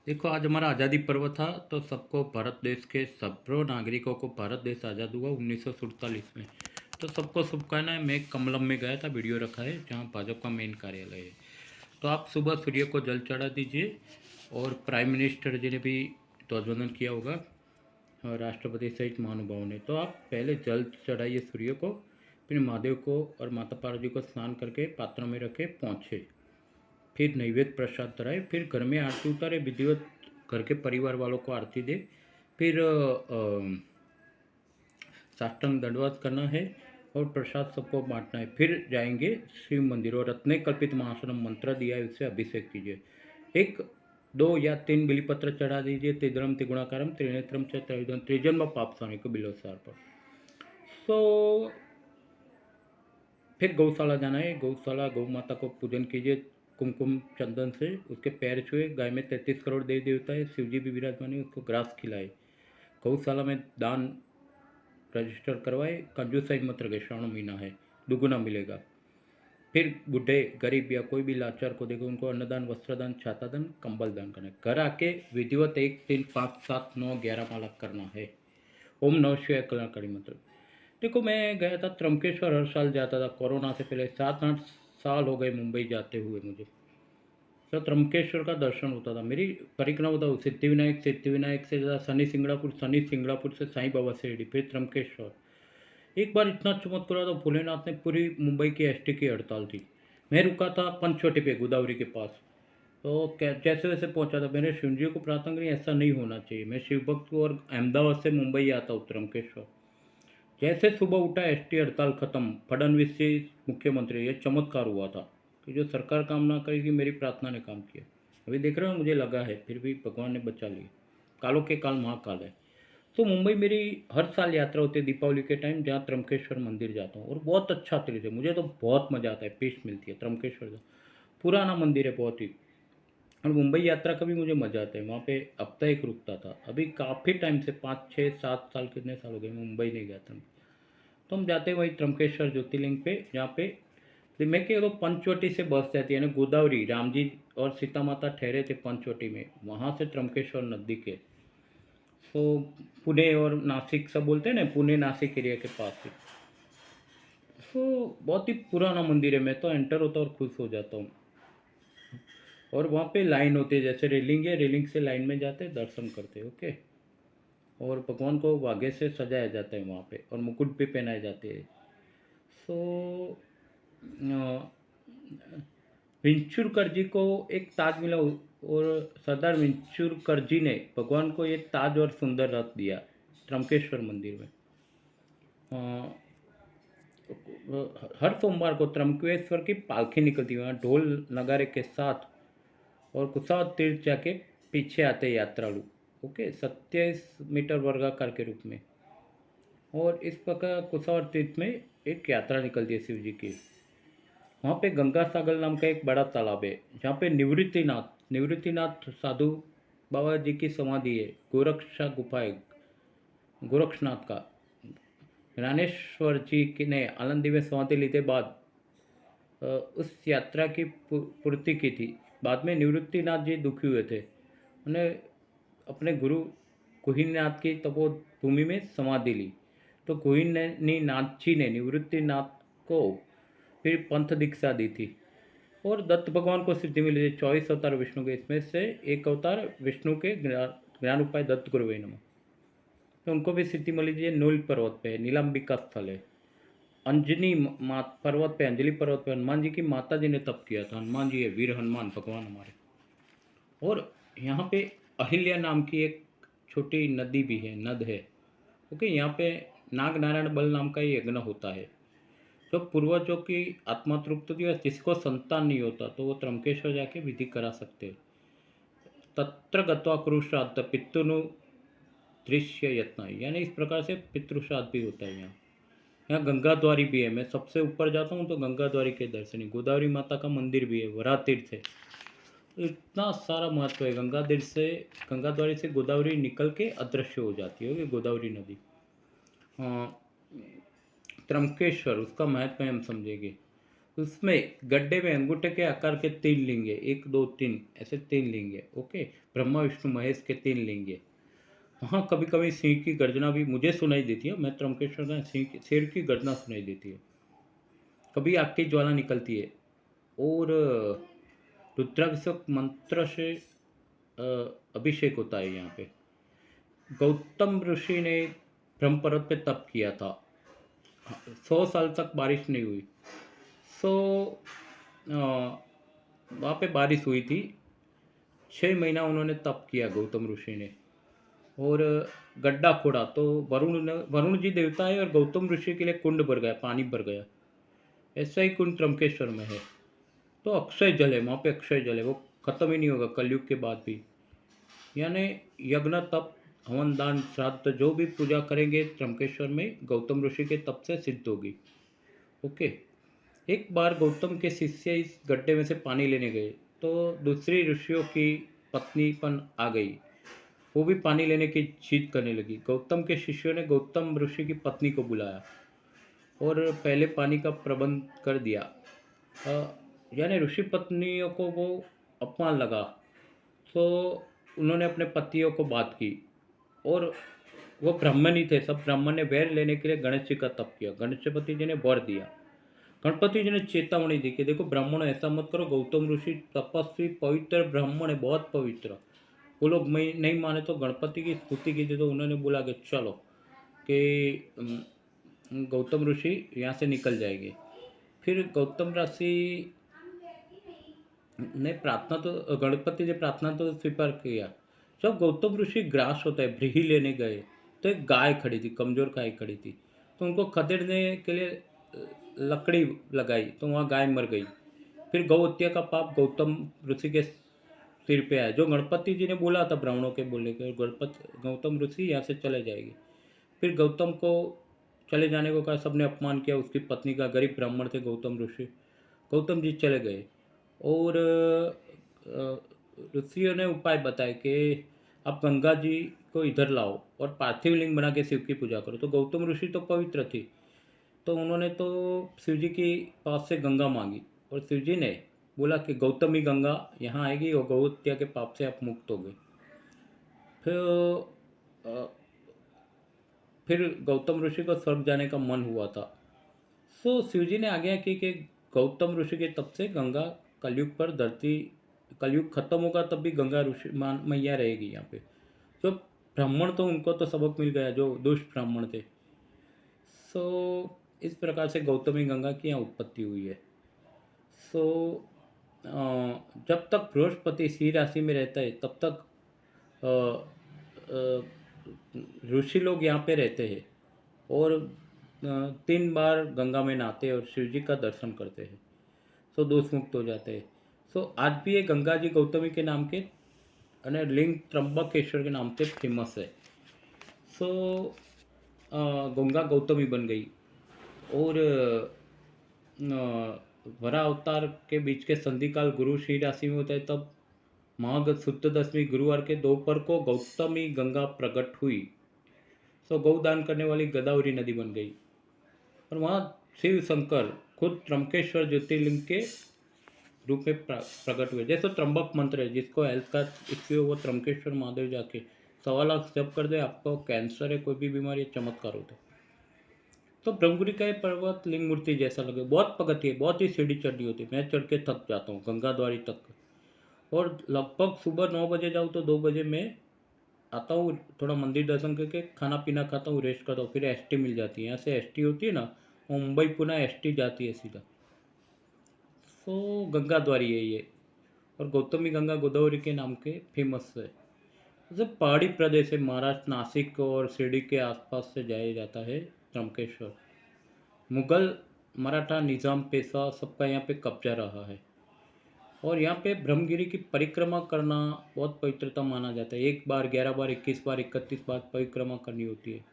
देखो, आज हमारा आज़ादी पर्व था, तो सबको भारत देश के सभी नागरिकों को भारत देश आज़ाद हुआ 1947 में। तो सबको शुभकामनाएं। मैं कमलम में गया था, वीडियो रखा है जहाँ भाजपा का मेन कार्यालय है। तो आप सुबह सूर्य को जल चढ़ा दीजिए, और प्राइम मिनिस्टर जी ने भी ध्वजवंदन किया होगा, और राष्ट्रपति सहित महानुभावों ने। तो आप पहले जल चढ़ाइए सूर्य को, फिर महादेव को और माता पार्वती को स्नान करके पात्रों में रखे पहुँचे, फिर नैवेद्य प्रसाद धराए, फिर घर में आरती उतारे, विधिवत घर के परिवार वालों को आरती दे, फिर साष्टांग दंडवत करना है और प्रसाद सबको बांटना है। फिर जाएंगे शिव मंदिर और रत्ने कल्पित महाशनम मंत्र दिया है, उससे अभिषेक कीजिए। 1, 2 या 3 बिलीपत्र चढ़ा दीजिए। त्रिदलम त्रिगुणाकारम त्रिनेत्रम च त्रयोदन त्रिजन्म पापसाने को बिलोसार पर। तो फिर गौशाला जाना है। गौशाला गौ माता को पूजन कीजिए कुमकुम चंदन से, उसके पैर छुए। गाय में 33 करोड़ देवी देवता है, शिव जी भी विराजमान है, उसको ग्रास खिलाए। गौशाला में दान रजिस्टर करवाए। कंजूसाई मत रखे, श्रावण महीना है, दुगुना मिलेगा। फिर बूढ़े गरीब या कोई भी लाचार को देखो, उनको अन्नदान, वस्त्रदान, छातादान, कंबल दान करना है। घर आके विधिवत 1, 3, 5, 7, 9, 11 माला करना है। ओम नमः शिवाय कल्याणकारी मंत्र। देखो, मैं गया था त्र्यंबकेश्वर, हर साल जाता था कोरोना से पहले। 7-8 साल हो गए मुंबई जाते हुए मुझे। तो त्र्यंबकेश्वर का दर्शन होता था। मेरी परिक्रमा होता, सिद्धिविनायक, सिद्धिविनायक से ज़्यादा शनि सिंगड़ापुर, शनि सिंगड़ापुर से साईं बाबा शिरडी, फिर त्र्यंबकेश्वर। एक बार इतना चमत्कार हुआ, तो भोलेनाथ ने पूरी मुंबई की एसटी की हड़ताल थी। मैं रुका था पंचवटी पे, गोदावरी के पास। तो जैसे वैसे पहुंचा था। मैंने शिव जी को प्रार्थना करी, ऐसा नहीं होना चाहिए। मैं शिव भक्त हूँ और अहमदाबाद से मुंबई आता हूँ त्र्यंबकेश्वर। जैसे सुबह उठा, एसटी हड़ताल खत्म, फडणवीस से मुख्यमंत्री, ये चमत्कार हुआ था कि जो सरकार काम ना करेगी, मेरी प्रार्थना ने काम किया। अभी देख रहे हो, मुझे लगा है, फिर भी भगवान ने बचा लिया। कालों के काल महाकाल है। तो मुंबई मेरी हर साल यात्रा होती है दीपावली के टाइम, जहाँ त्र्यंबकेश्वर मंदिर जाता हूँ, और बहुत अच्छा तीर्थ है। मुझे तो बहुत मज़ा आता है, पीस मिलती है त्र्यंबकेश्वर का। पुराना मंदिर है बहुत ही। और मुंबई यात्रा का भी मुझे मज़ा आता है। वहाँ पे हफ्ता एक रुकता था। अभी काफ़ी टाइम से 5, 6, 7 साल, कितने साल हो गए मुंबई नहीं गया था। तो हम जाते हैं वही त्र्यंबकेश्वर ज्योतिर्लिंग पे, जहाँ पे मैं के तो पंचवटी से बस जाती है ना, गोदावरी। राम जी और सीता माता ठहरे थे पंचवटी में, वहाँ से त्र्यंबकेश्वर नज़दीक है। तो पुणे और नासिक सब बोलते हैं ना, पुणे नासिक एरिया के पास ही। तो बहुत ही पुराना मंदिर है। मैं तो एंटर होता और खुश हो जाता हूँ। और वहाँ पे लाइन होती है, जैसे रेलिंग है, रेलिंग से लाइन में जाते दर्शन करते। ओके। और भगवान को वागे से सजाया जाता है वहाँ पे, और मुकुट भी पहनाए जाते हैं। सो विंचुरकर जी को एक ताज मिला, और सरदार विंचुरकर जी ने भगवान को ये ताज और सुंदर रथ दिया त्र्यंबकेश्वर मंदिर में। अ, हर सोमवार को त्र्यंबकेश्वर की पालकी निकलती है, वहाँ ढोल नगारे के साथ। और कुसावत तीर्थ जाके पीछे आते हैं यात्रालु। ओके, 27 मीटर वर्गाकार के रूप में। और इस प्रकार कुसावत तीर्थ में एक यात्रा निकलती है शिव जी की। वहाँ पे गंगा सागर नाम का एक बड़ा तालाब है, जहाँ पे निवृत्तिनाथ साधु बाबा जी की समाधि है। गोरक्षा गुफा है गोरक्षनाथ का। ज्ञानेश्वर जी की ने आनंदी में समाधि लेते बाद उस यात्रा की पूर्ति की थी। बाद में निवृत्तिनाथ जी दुखी हुए थे। उन्हें अपने गुरु कुहीनाथ की तपोभूमि में समाधि ली। तो कुहीनाथ जी ने निवृत्तिनाथ को फिर पंथ दीक्षा दी थी। और दत्त भगवान को सिद्धि मिली थी। 24 अवतार विष्णु के, इसमें से एक अवतार विष्णु के ज्ञान उपाय दत्त गुरुवे नमः। तो उनको भी सिद्धि मिली थी। नील पर्वत पे नीलांबिका स्थल है। अंजनी पर्वत पे, अंजलि पर्वत पे हनुमान जी की माता जी ने तप किया था। हनुमान जी है, वीर हनुमान भगवान हमारे। और यहाँ पे अहिल्या नाम की एक छोटी नदी भी है, नद है। ओके, यहाँ पे नाग नारायण बल नाम का यज्ञ होता है। जो पूर्वजों की आत्मा तृप्त होती है, जिसको संतान नहीं होता, तो वो त्र्यंबकेश्वर जाके विधि करा सकते हैं। तत्र गत्वा कुरुश्राद्ध पितृनु दृश्य यत्न, यानी इस प्रकार से पितृश्राद्ध भी होता है यहाँ। यहाँ गंगाद्वारी भी है। मैं सबसे ऊपर जाता हूँ तो गंगाद्वारी के दर्शन है। गोदावरी माता का मंदिर भी है, वरा तीर्थ है। तो इतना सारा महत्व है। गंगाद्वारी से गोदावरी निकल के अदृश्य हो जाती है, गोदावरी नदी। त्र्यंबकेश्वर, उसका महत्व हम समझेंगे। उसमें गड्ढे में अंगूठे के आकार के 3 लिंग है, 1, 2, 3 ऐसे 3 लिंग है, ओके। ब्रह्मा विष्णु महेश के 3 लिंग है। वहाँ कभी कभी सिंह की गर्जना भी मुझे सुनाई देती है, मैं त्रंबकेश्वर में शेर की गर्जना सुनाई देती है, कभी आग की ज्वाला निकलती है। और रुद्राभिषेक मंत्र से अभिषेक होता है यहाँ पे। गौतम ऋषि ने ब्रह्म पर्वत पे तप किया था, 100 साल तक बारिश नहीं हुई। सो वहाँ पे बारिश हुई थी, 6 महीना उन्होंने तप किया गौतम ऋषि ने। और गड्ढा खोदा तो वरुण जी देवता है और गौतम ऋषि के लिए कुंड भर गया, पानी भर गया। ऐसा ही कुंड त्रंबकेश्वर में है। तो अक्षय जल है वहाँ पे, अक्षय जल है, वो खत्म ही नहीं होगा कलयुग के बाद भी। यानी यज्ञ तप हवन दान श्राद्ध जो भी पूजा करेंगे त्रंबकेश्वर में गौतम ऋषि के तप से सिद्ध होगी, ओके। एक बार गौतम के शिष्य इस गड्ढे में से पानी लेने गए तो दूसरी ऋषियों की पत्नीपन आ गई, वो भी पानी लेने की जिद करने लगी। गौतम के शिष्यों ने गौतम ऋषि की पत्नी को बुलाया और पहले पानी का प्रबंध कर दिया। यानी ऋषि पत्नियों को वो अपमान लगा, तो उन्होंने अपने पतियों को बात की। और वो ब्राह्मण ही थे, सब ब्राह्मण ने वैर लेने के लिए गणेश जी का तप किया। गणेशपति जी ने वर दिया, गणपति जी ने चेतावनी दी कि देखो ब्राह्मण ऐसा मत करो, गौतम ऋषि तपस्वी पवित्र ब्राह्मण है, बहुत पवित्र। वो लोग मैं नहीं माने तो गणपति की स्तुति की थी, तो उन्होंने बोला कि चलो कि गौतम ऋषि यहाँ से निकल जाएंगे। फिर गौतम ऋषि ने प्रार्थना तो गणपति ने प्रार्थना तो स्वीकार किया। जब गौतम ऋषि ग्रास होता है व्रीहि लेने गए तो एक गाय खड़ी थी, कमजोर गाय खड़ी थी, तो उनको खदेड़ने के लिए लकड़ी लगाई तो वहाँ गाय मर गई। फिर गौ हत्या का पाप गौतम ऋषि के सिर पे आया, जो गणपति जी ने बोला था ब्राह्मणों के बोलने के, गणपति गौतम ऋषि यहाँ से चले जाएंगे। फिर गौतम को चले जाने को कहा, सबने अपमान किया उसकी पत्नी का, गरीब ब्राह्मण थे गौतम ऋषि। गौतम जी चले गए और ऋषियों ने उपाय बताए कि आप गंगा जी को इधर लाओ और पार्थिव लिंग बना के शिव की पूजा करो। तो गौतम ऋषि तो पवित्र थी, तो उन्होंने तो शिव जी के पास से गंगा मांगी और शिव जी ने बोला कि गौतमी गंगा यहाँ आएगी और गौ हत्या के पाप से आप मुक्त हो गए। फिर फिर गौतम ऋषि को स्वर्ग जाने का मन हुआ था, सो शिवजी ने आज्ञा की कि गौतम ऋषि के तप से गंगा कलयुग पर धरती, कलयुग खत्म होगा तब भी गंगा ऋषि मैया रहेगी यहाँ पे। जो ब्राह्मण तो उनको तो सबक मिल गया, जो दुष्ट ब्राह्मण थे। सो इस प्रकार से गौतमी गंगा की यहाँ उत्पत्ति हुई है। सो जब तक बृहस्पति सिंह राशि में रहता है तब तक ऋषि लोग यहाँ पे रहते हैं और 3 बार गंगा में नहाते हैं और शिव जी का दर्शन करते हैं, सो दोष मुक्त हो जाते हैं। सो आज भी ये गंगा जी गौतमी के नाम के અને लिंग त्र्यंबकेश्वर के नाम से फेमस है। सो गंगा गौतमी बन गई। और वरा अवतार के बीच के संधि काल गुरु श्री राशि में होता है, तब माघ शुद्ध दशमी गुरुवार के दोपहर को गौतमी गंगा प्रकट हुई। सो गौदान करने वाली गोदावरी नदी बन गई और वहाँ शिव शंकर खुद त्र्यंबकेश्वर ज्योतिर्लिंग के रूप में प्रकट हुए। जैसे त्र्यंबक मंत्र है, जिसको हेल्थ का इश्यू हो वो त्र्यंबकेश्वर महादेव जाके 1.25 जप कर दे, आपको कैंसर है कोई भी बीमारी है, चमत्कार होता है। तो ब्रह्मगिरी का ये पर्वत लिंग मूर्ति जैसा लगे, बहुत पगथी है, बहुत ही सीढ़ी चढ़नी होती है, मैं चढ़ के थक जाता हूँ गंगाद्वारी तक। और लगभग सुबह 9 बजे जाऊँ तो 2 बजे मैं आता हूँ, थोड़ा मंदिर दर्शन करके खाना पीना खाता हूँ, रेस्ट करता हूँ, फिर एसटी मिल जाती है। यहाँ से एसटी होती है ना, वो मुंबई पुणे एसटी जाती है सीधा। सो गंगा द्वारी है ये, और गौतमी गंगा गोदावरी के नाम के फेमस है। जैसे पहाड़ी प्रदेश है, महाराष्ट्र नासिक और शिरडी के आसपास से जाया जाता है त्र्यंबकेश्वर। मुगल मराठा निज़ाम पेशवा सबका यहाँ पे कब्जा रहा है और यहाँ पे ब्रह्मगिरी की परिक्रमा करना बहुत पवित्रता माना जाता है। 1 बार 11 बार 21 बार 31 बार परिक्रमा करनी होती है।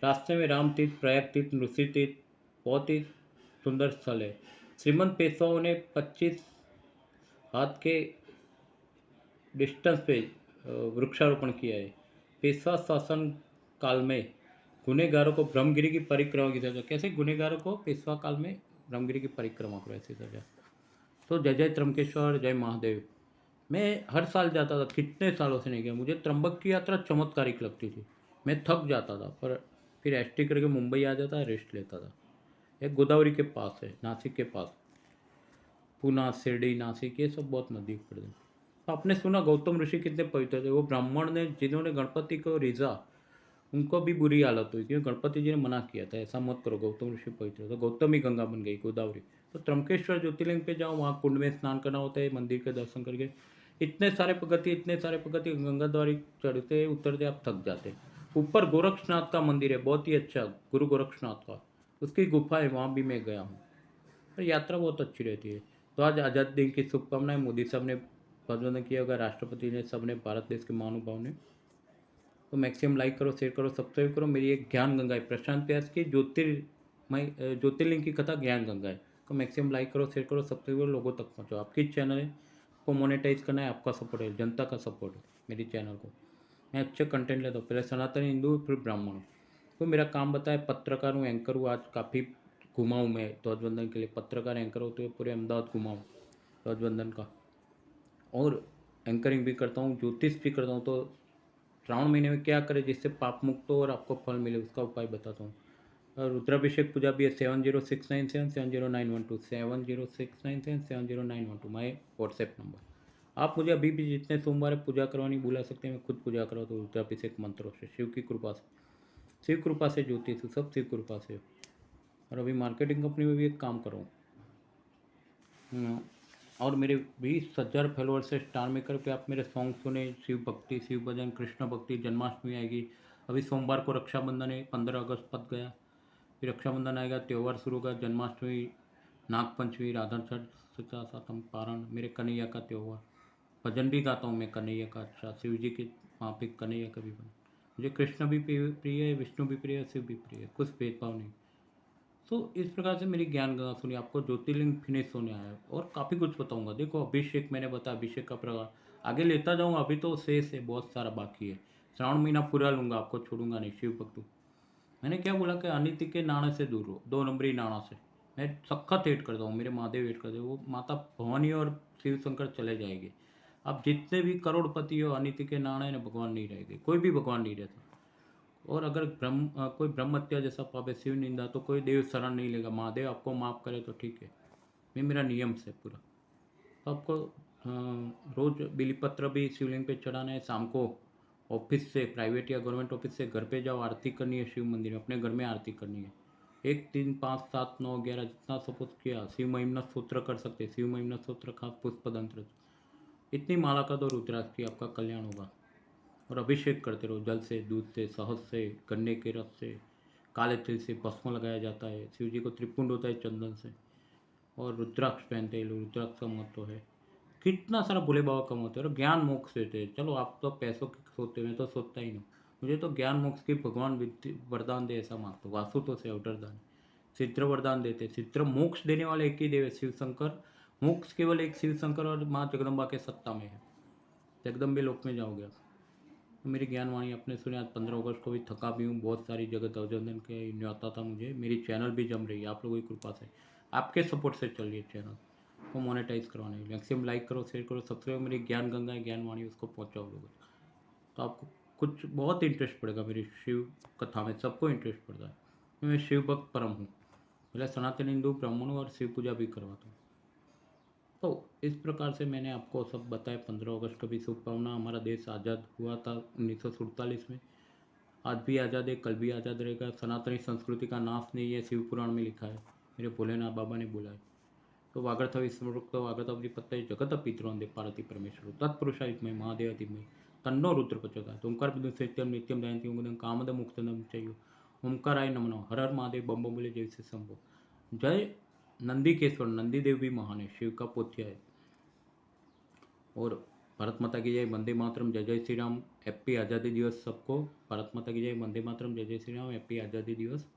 रास्ते में राम तीर्थ, प्रयाग तीर्थ, नृषि तीर्थ बहुत ही सुंदर स्थल है। श्रीमंत पेशवाओं ने 25 हाथ के डिस्टेंस पे वृक्षारोपण किया है। पेशवा शासन काल में गुनहगारों को ब्रह्मगिरी की परिक्रमा की जाती है। कैसे गुनहगारों को पेशवा काल में रामगिरी की परिक्रमा करो, ऐसी सजा। तो जय जय त्र्यंबकेश्वर, जय महादेव। मैं हर साल जाता था, कितने सालों से नहीं गया। मुझे त्र्यंबक की यात्रा चमत्कारिक लगती थी। मैं थक जाता था, पर फिर एसटी करके मुंबई आ जाता, रेस्ट लेता था। एक गोदावरी के पास है, नासिक के पास। पूना, शिरडी, नासिक, ये सब बहुत नज़दीक पड़ते हैं। तो आपने सुना गौतम ऋषि कितने पवित्र थे। वो ब्राह्मण ने जिन्होंने गणपति को रिझा, उनको भी बुरी हालत हुई, क्योंकि गणपति जी ने मना किया था ऐसा मत करो, गौतम ऋषि पवित्र है। तो गौतम ही गंगा बन गई, गोदावरी। तो त्र्यंबकेश्वर ज्योतिर्लिंग पे जाओ, वहाँ कुंड में स्नान करना होता है, मंदिर के दर्शन करके। इतने सारे पगथी, इतने सारे पगथी, गंगा द्वारी चढ़ते उतरते आप थक जाते। ऊपर गोरक्षनाथ का मंदिर है, बहुत ही अच्छा, गुरु गोरक्षनाथ का। उसकी गुफा है, वहाँ भी मैं गया हूँ। और यात्रा बहुत अच्छी रहती है। तो आज आज़ादी दिन की शुभकामनाएं। मोदी साहब ने ध्वजवंदन किया होगा, राष्ट्रपति ने, सबने, भारत देश के महानुभाव ने। तो मैक्सिमम लाइक करो, शेयर करो, सब्सक्राइब करो। मेरी एक ज्ञान गंगा है, प्रशांत व्यास की ज्योतिर्लिंग की कथा ज्ञान गंगा है। तो मैक्सिमम लाइक करो, शेयर करो, सब्सक्राइब करो, लोगों तक पहुँचाओ। आपकी चैनल है को मोनेटाइज करना है, आपका सपोर्ट है, जनता का सपोर्ट है मेरी चैनल को। मैं अच्छे कंटेंट लेता हूँ, पहले सनातन हिंदू, फिर ब्राह्मण हूँ। तो मेरा काम बताए, पत्रकार हूँ, एंकर हूँ। आज काफ़ी घुमा हूँ मैं ध्वजवंदन के लिए। पत्रकार एंकर होते हुए पूरे अहमदाबाद घुमा हूँ ध्वजवंदन का। और एंकरिंग भी करता हूँ, ज्योतिष भी करता हूँ। तो श्रावण महीने में क्या करें जिससे पाप मुक्त हो और आपको फल मिले, उसका उपाय बताता हूँ। और रुद्राभिषेक पूजा भी है, 7069770912, 7069770912, माई व्हाट्सएप नंबर। आप मुझे अभी भी जितने सोमवार पूजा करवानी बुला सकते हैं, मैं खुद पूजा करवाता हूँ रुद्राभिषेक मंत्रों से, शिव की कृपा से। शिव कृपा से ज्योतिष, सब शिव कृपा से। और अभी मार्केटिंग कंपनी में भी एक काम कर रहा हूँ। और मेरे 20,000 फॉलोअर्स है स्टार मेकर पे। आप मेरे सॉन्ग सुने, शिव भक्ति, शिव भजन, कृष्ण भक्ति। जन्माष्टमी आएगी, अभी सोमवार को रक्षाबंधन है, 15 अगस्त पत गया। फिर रक्षाबंधन आएगा, त्यौहार शुरू होगा, जन्माष्टमी, नागपंचमी, राधा सचा सातम पारण, मेरे कन्हैया का त्यौहार। भजन भी गाता हूँ मैं कन्हैया का। अच्छा, शिव जी के वहाँ पे कन्हैया का भी बन। मुझे कृष्ण भी प्रिय है, विष्णु भी प्रिय है, शिव भी प्रिय है, कुछ भेदभाव नहीं। तो इस प्रकार से मेरी ज्ञान गंगा सुनी। आपको ज्योतिर्लिंग फिनिश होने आया है और काफ़ी कुछ बताऊंगा। देखो, अभिषेक मैंने बताया, अभिषेक का प्रकार आगे लेता जाऊंगा। अभी तो शेष है, बहुत सारा बाकी है। श्रावण महीना पूरा लूंगा, आपको छोड़ूंगा नहीं। शिव भक्त हूँ। मैंने क्या बोला कि अनिति के नाणे से दूर हो, 2 नंबरी नाणा से। मैं सख्त हेट करता हूँ, मेरे महादेव हेट करते, वो माता भवानी और शिव शंकर चले जाएंगे। अब जितने भी करोड़पति हो, अनिति के नाणे ने भगवान नहीं रहेंगे, कोई भी भगवान नहीं रहता। और अगर कोई ब्रह्म हत्या जैसा पाप है, शिव निंदा, तो कोई देव शरण नहीं लेगा। महादेव आपको माफ़ करे तो ठीक है, ये मेरा नियम से पूरा। तो आपको रोज़ बिलीपत्र भी शिवलिंग पे चढ़ाना है। शाम को ऑफिस से, प्राइवेट या गवर्नमेंट ऑफिस से घर पे जाओ, आरती करनी है शिव मंदिर में, अपने घर में आरती करनी है। 1 3 5 7 9 11 जितना सपोज किया। शिव महिमना सूत्र कर सकते, शिव महिमना सूत्र खास पुष्पतंत्र, इतनी माला का दो, रुद्राक्ष की, आपका कल्याण होगा। और अभिषेक करते रहो, जल से, दूध से, शहद से, गन्ने के रस से, काले तिल से भस्म लगाया जाता है। शिव जी को त्रिपुंड होता है चंदन से। और रुद्राक्ष पहनते हैं लोग, रुद्राक्ष का महत्व है। कितना सारा भोले बाबा का महत्व है। और ज्ञान मोक्ष देते हैं। चलो, आप तो पैसों की सोचते, मैं तो सोचता ही नहीं। मुझे तो ज्ञान मोक्ष की भगवान वरदान दे ऐसा मानता हूँ। वासु तो से अवरदान, सिद्ध वरदान देते। सिद्ध मोक्ष देने वाले एक ही देव है, शिव शंकर। मोक्ष केवल एक शिव शंकर और माँ जगदम्बा के सत्ता में है। जगदम्बे लोक में जाओगे आप। तो मेरी ज्ञानवाणी आपने सुनी। आज 15 अगस्त को भी थका भी हूँ, बहुत सारी जगह ध्वजवंदन के न्योता था मुझे। मेरी चैनल भी जम रही है आप लोगों की कृपा से, आपके सपोर्ट से चल रही है चैनल को मोनेटाइज करवाने के लिए। मैक्सिमम लाइक करो, शेयर करो, सब्सक्राइब। मेरी ज्ञान गंगा है, ज्ञानवाणी, उसको पहुँचाओ लोगों तक। तो आपको कुछ बहुत इंटरेस्ट पड़ेगा मेरी शिव कथा में, सबको इंटरेस्ट पड़ता है। मैं शिव भक्त परम हूँ, पहले सनातन हिंदू ब्राह्मण हूँ और शिव पूजा भी करवाता हूँ। तो इस प्रकार से मैंने आपको सब बताया। 15 अगस्त को भी शुभकामना। हमारा देश आज़ाद हुआ था 1947 में। आज भी आज़ाद है, कल भी आज़ाद रहेगा। सनातनी संस्कृति का नाश नहीं है, शिव पुराण में लिखा है, मेरे भोलेनाथ बाबा ने बोला है। तो वागर्थ विस्मृक्त वागर्थ जगत पितृवंदे पार्वती परमेश्वर तत्पुरुषा विद्महे महादेव धीमहि तन्नो रुद्र प्रचोदयात्। ओंकार बिंदु सत्यम नित्यम दयंती ओंकार कामद मुक्तदम चैव ओंकाराय नमः। हर हर महादेव, बम बम बोले, जय से शंभो। जय नंदीकेश्वर, नंदी देव भी महान है, शिव का पोथ्या है। और भारत माता की जय, वंदे मातरम, जय जय श्री राम, हैप्पी आज़ादी दिवस सबको। भारत माता की जय, वंदे मातरम, जय जय श्री राम, हैप्पी आज़ादी दिवस।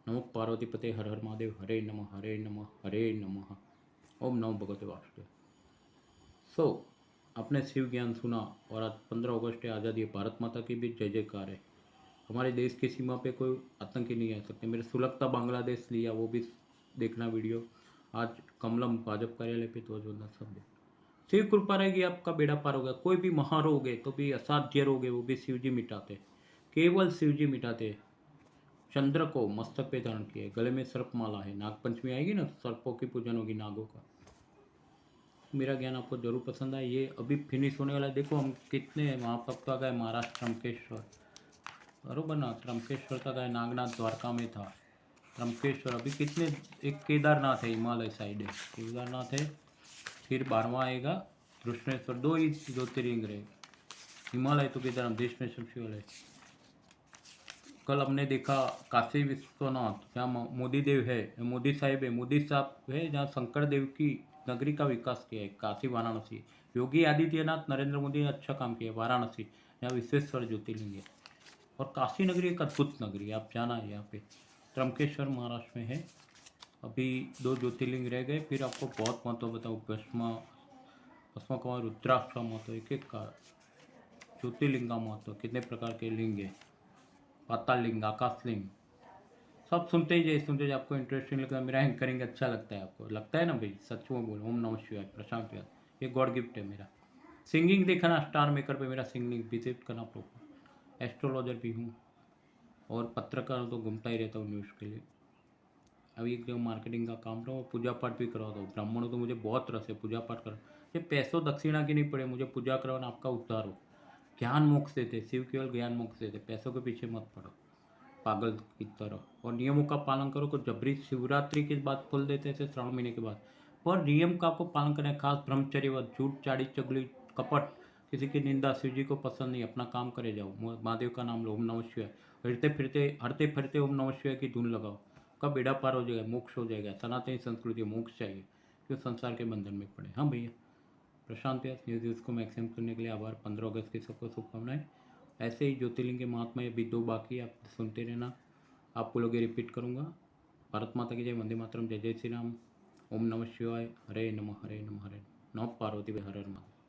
नमो पार्वती पते, हर हर महादेव, हरे नमः, हरे नमः, हरे नमः। ओम नमो भगवते वासुदेव। सो आपने शिव ज्ञान सुना। और आज 15 अगस्त है, आज़ादी है। भारत माता की भी जय जयकार है। हमारे देश की सीमा पे कोई आतंकी नहीं आ सकते। मेरे सुलगता बांग्लादेश लिया, वो भी देखना वीडियो। आज कमलम भाजप कार्यालय पे ध्वज वंदन सब देखना। शिव कृपा रहेगी आपका बेड़ा पार होगा। कोई भी महारोग है तो भी असाध्य रोग है वो भी शिव जी मिटाते, केवल शिव जी मिटाते। चंद्र को मस्तक पे धारण किया है, गले में सर्प माला है। नागपंचमी आएगी ना, सर्पों की पूजन होगी, नागों का। मेरा ज्ञान आपको जरूर पसंद आए। ये अभी फिनिश होने वाला है। देखो हम कितने वहाँ तक तो गए, महाराष्ट्र त्र्यंबकेश्वर, बरोबर ना, त्र्यंबकेश्वर तक गए, नागनाथ द्वारका में था, त्र्यंबकेश्वर अभी कितने, एक केदारनाथ है हिमालय साइड है, केदारनाथ है, फिर 12वां आएगा कृष्णेश्वर। 2 ही ज्योतिर्लिंग रहेगा, हिमालय तो केदारनाथ, देश में सबसे वाले। कल हमने देखा काशी विश्वनाथ, जहाँ मोदी देव है, मोदी साहिब है, मोदी साहब है, जहाँ शंकर देव की नगरी का विकास किया है, काशी वाराणसी। योगी आदित्यनाथ, नरेंद्र मोदी ने अच्छा काम किया है। वाराणसी यहाँ विश्वेश्वर ज्योतिर्लिंग है, और काशी नगरी एक अद्भुत नगरी है, आप जाना है यहाँ पे। त्र्यंबकेश्वर महाराष्ट्र में है। अभी 2 ज्योतिर्लिंग रह गए, फिर आपको बहुत महत्व बताऊँ। भस्म का रुद्राक्ष का महत्व, एक एक का ज्योतिर्लिंग का महत्व, कितने प्रकार के लिंग है, पाताल लिंग, आकाश लिंग, सब सुनते ही जाइए, सुनते जाइए। आपको इंटरेस्टिंग लगता है, मेरा एंकरिंग अच्छा लगता है आपको, लगता है ना भाई, सच में बोलो। ओम नमः शिवाय, प्रशांत याद, ये गॉड गिफ्ट है मेरा। सिंगिंग देखना, स्टार मेकर पे मेरा सिंगिंग विजिट करना प्रोग्राम। एस्ट्रोलॉजर भी हूँ, और पत्रकार तो घूमता ही रहता हूँ न्यूज़ के लिए। अभी एक जो मार्केटिंग का काम रहा, और पूजा पाठ भी करवाता हूँ। ब्राह्मणों तो मुझे बहुत रस है, पूजा पाठ कर, ये पैसों दक्षिणा की नहीं पड़े, मुझे पूजा करवाना, आपका उद्धार हो। ज्ञान मोक्ष देते, शिव केवल ज्ञान मोक्ष देते, पैसों के पीछे मत पड़ो पागल की तरह। और नियमों का पालन करो। को जबरी शिवरात्रि के बाद फल देते थे, श्रावण महीने के बाद, पर नियम का आपको पालन करना है, खास ब्रह्मचर्य व झूठ, चाड़ी, चगली, कपट, किसी की निंदा शिव जी को पसंद नहीं। अपना काम करे जाओ, महादेव का नाम लो, ओम नमः शिवाय, हरते फिरते ओम नमः शिवाय की धुन लगाओ, कब बेड़ा पार हो जाएगा, मोक्ष हो जाएगा। सनातनी संस्कृति मोक्ष चाहिए, क्यों संसार के बंधन में पड़े। हाँ भैया, प्रशांत व्यास न्यूज़ को मैक्सिमम करने के लिए आभार। 15 अगस्त की सबको शुभकामनाएं। ऐसे ही ज्योतिर्लिंग के महात्मा अभी 2 बाकी, आप सुनते रहना। आपको लोग ये रिपीट करूँगा। भारत माता की जय, वंदे मातरम, जय जय श्री राम, ओम नमः शिवाय, हरे नमः, हरे नमः, हरे नमः, पार्वती हर हर महादेव।